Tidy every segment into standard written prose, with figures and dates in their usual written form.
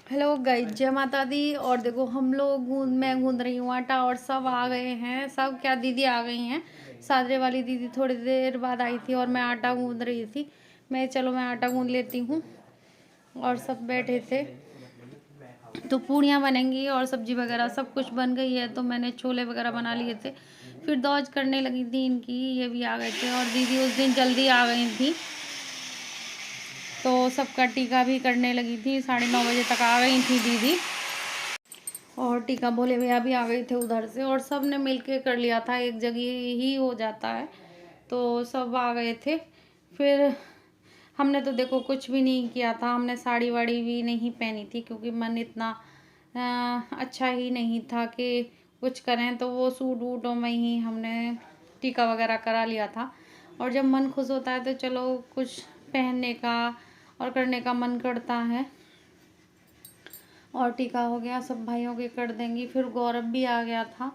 Hello guys, जय माता दी। और देखो हम लोग मैं गूंद रही हूँ आटा और सब आ गए हैं। सब क्या, दीदी आ गई हैं। सादरे वाली दीदी थोड़ी देर बाद आई थी और मैं आटा गूंद रही थी। मैं आटा गूंद लेती हूँ। और सब बैठे थे तो पूड़ियाँ बनेंगी और सब्जी वगैरह सब कुछ बन गई है। तो मैंने छोले वगैरह बना लिए थे। फिर दौज करने लगी थी इनकी, ये भी आ गए थे। और दीदी उस दिन जल्दी आ गई थी तो सबका टीका भी करने लगी थी। 9:30 बजे तक आ गई थी दीदी। और टीका भोले भैया भी आ गए थे उधर से और सब ने मिलके कर लिया था, एक जगह ही हो जाता है। तो सब आ गए थे। फिर हमने तो देखो कुछ भी नहीं किया था। हमने साड़ी वाड़ी भी नहीं पहनी थी क्योंकि मन इतना अच्छा ही नहीं था कि कुछ करें। तो वो सूट वूटों में ही हमने टीका वगैरह करा लिया था। और जब मन खुश होता है तो चलो कुछ पहनने का और करने का मन करता है। और टीका हो गया, सब भाइयों के कर देंगी। फिर गौरव भी आ गया था,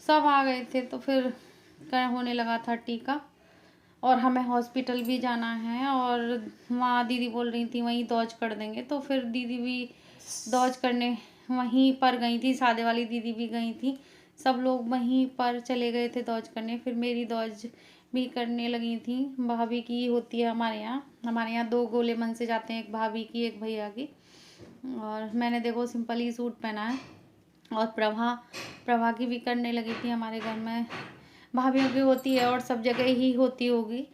सब आ गए थे तो फिर होने लगा था टीका। और हमें हॉस्पिटल भी जाना है और वहाँ दीदी बोल रही थी वहीं दौज कर देंगे। तो फिर दीदी भी दौज करने वहीं पर गई थी, सादे वाली दीदी भी गई थी। सब लोग वहीं पर चले गए थे दौज करने। फिर मेरी दौज भी करने लगी थी। भाभी की होती है हमारे यहाँ 2 गोले मन से जाते हैं, एक भाभी की एक भैया की। और मैंने देखो सिंपल ही सूट पहना है। और प्रभा की भी करने लगी थी। हमारे घर में भाभीयों की होती है और सब जगह ही होती होगी।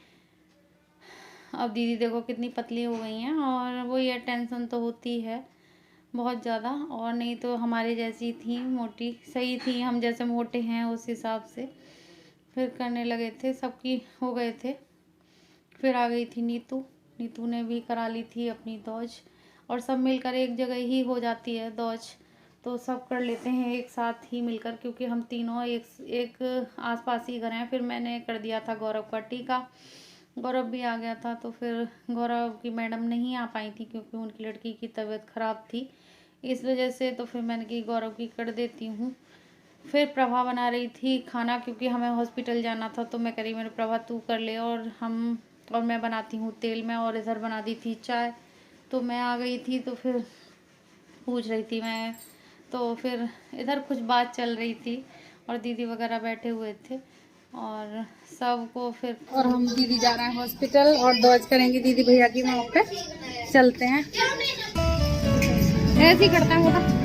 अब दीदी देखो कितनी पतली हो गई हैं और वो ये टेंशन तो होती है बहुत ज़्यादा। और नहीं तो हमारे जैसी थी, मोटी सही थी, हम जैसे मोटे हैं उस हिसाब से। फिर करने लगे थे, सबकी हो गए थे। फिर आ गई थी नीतू। नीतू ने भी करा ली थी अपनी दौज। और सब मिलकर एक जगह ही हो जाती है दौज। तो सब कर लेते हैं एक साथ ही मिलकर क्योंकि हम तीनों एक आसपास ही घर हैं। फिर मैंने कर दिया था गौरव का टीका। गौरव भी आ गया था तो फिर गौरव की मैडम नहीं आ पाई थी क्योंकि उनकी लड़की की तबीयत ख़राब थी, इस वजह से। तो फिर मैंने की गौरव की कर देती हूँ। फिर प्रभा बना रही थी खाना क्योंकि हमें हॉस्पिटल जाना था। तो मैं करी, मेरे प्रभा तू कर ले और मैं बनाती हूँ तेल में। और इधर बना दी थी चाय। तो मैं आ गई थी तो फिर पूछ रही थी मैं, तो फिर इधर कुछ बात चल रही थी और दीदी वगैरह बैठे हुए थे और सबको फिर। और हम दीदी जा रहे हैं हॉस्पिटल और दौज करेंगे दीदी भैया की वहाँ पे। चलते हैं, ऐसे ही करते हैं वो तो।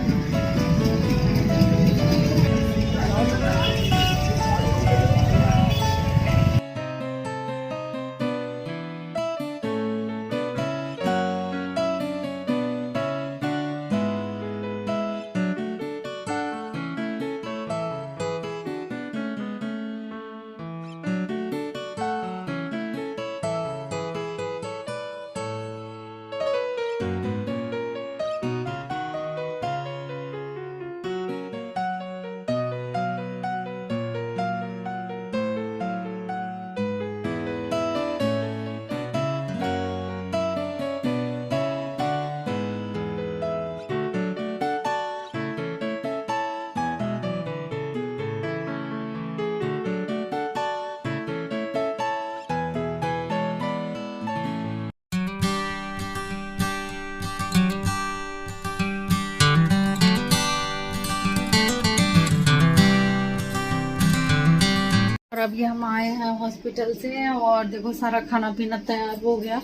और अभी हम आए हैं हॉस्पिटल से और देखो सारा खाना पीना तैयार हो गया।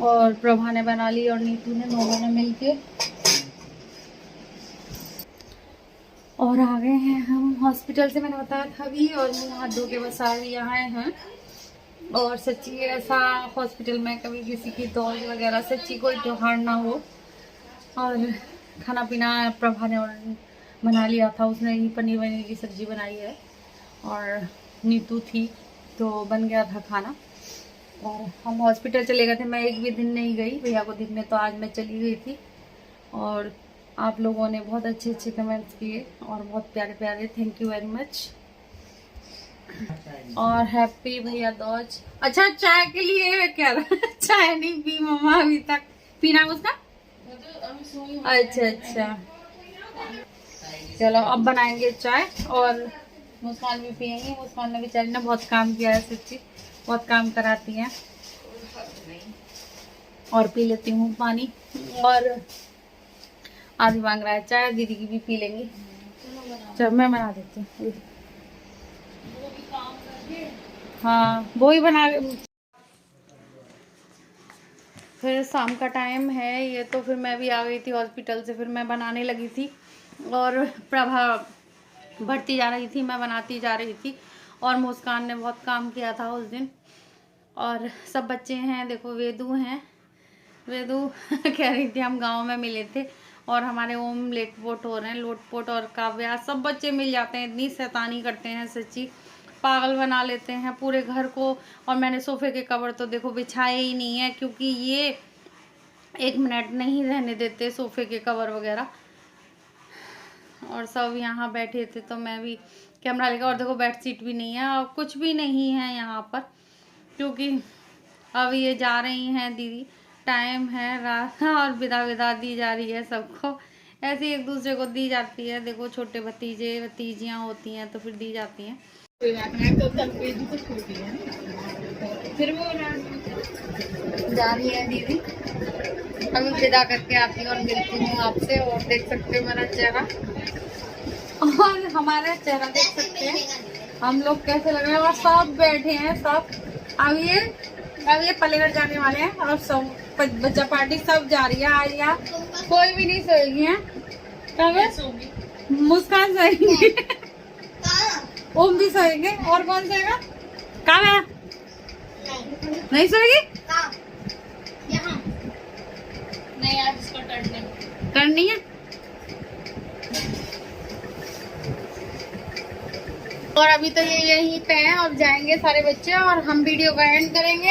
और प्रभा ने बना ली और नीतू ने, दोनों ने मिलके। और आ गए हैं हम हॉस्पिटल से, मैंने बताया था अभी। और मुँह हाथ धो के बस आए हैं। और सच्ची ऐसा हॉस्पिटल में कभी किसी की दौज वगैरह सच्ची कोई त्योहार ना हो। और खाना पीना प्रभा ने बना लिया था, उसने ही पनीर वनीर की सब्जी बनाई है। और नीतू थी तो बन गया था खाना। और हम हॉस्पिटल चले गए थे, मैं एक भी दिन नहीं गई भैया को देखने, तो आज मैं चली गई थी। और आप लोगों ने बहुत अच्छे अच्छे कमेंट्स किए और बहुत प्यारे प्यारे, थैंक यू वेरी मच। और हैप्पी भैया दौज। अच्छा चाय के लिए क्या चाय नहीं पी मम्मा अभी तक, पीना उसका। अच्छा अच्छा, चलो अब बनाएंगे चाय और मुस्कान भी पियेंगी। मुस्कान ने बेचारी ने बहुत काम किया है, सच्ची बहुत काम कराती है। और पी लेती हूँ पानी। और आदि मांग रहा है चाय, दीदी की भी पी लेंगी। चल मैं बना देती हूँ। हाँ वो ही बना। फिर शाम का टाइम है ये, तो फिर मैं भी आ गई थी हॉस्पिटल से। फिर मैं बनाने लगी थी और प्रभा बढ़ती जा रही थी, मैं बनाती जा रही थी। और मुस्कान ने बहुत काम किया था उस दिन। और सब बच्चे हैं, देखो वेदू हैं, वेदू कह रही थी हम गांव में मिले थे और हमारे ओम लेटपोट हो रहे हैं, लोटपोट और काव्या, सब बच्चे मिल जाते हैं। इतनी शैतानी करते हैं, सच्ची पागल बना लेते हैं पूरे घर को। और मैंने सोफे के कवर तो देखो बिछाए ही नहीं है, क्योंकि ये 1 मिनट नहीं रहने देते सोफे के कवर वगैरह। और सब यहाँ बैठे थे तो मैं भी कैमरा लेकर। और देखो बेडशीट भी नहीं है और कुछ भी नहीं है यहाँ पर, क्योंकि अब ये जा रही हैं दीदी, टाइम है रात और विदा दी जा रही है सबको। ऐसे एक दूसरे को दी जाती है, देखो छोटे भतीजे भतीजियाँ होती हैं तो फिर दी जाती हैं। फिर वो जा रही है दीदी, अभी विदा करके आती हूँ और मिलती हूँ आपसे। और देख सकते हो मेरा चेहरा और हमारा चेहरा देख सकते हैं हम लोग कैसे लग रहे हैं। और सब बैठे हैं सब। अब ये पलेगढ़ जाने वाले हैं और सब बच्चा पार्टी सब जा रही है। आज यहाँ कोई भी नहीं सोएगी है, मुस्कान सोएगी, ओम भी सोएंगे। और कौन सोएगा? कहाँ नहीं सोएगी? नहीं आज इसको करनी है। और अभी तो ये यहीं पे हैं, अब जाएंगे सारे बच्चे और हम वीडियो का एंड करेंगे।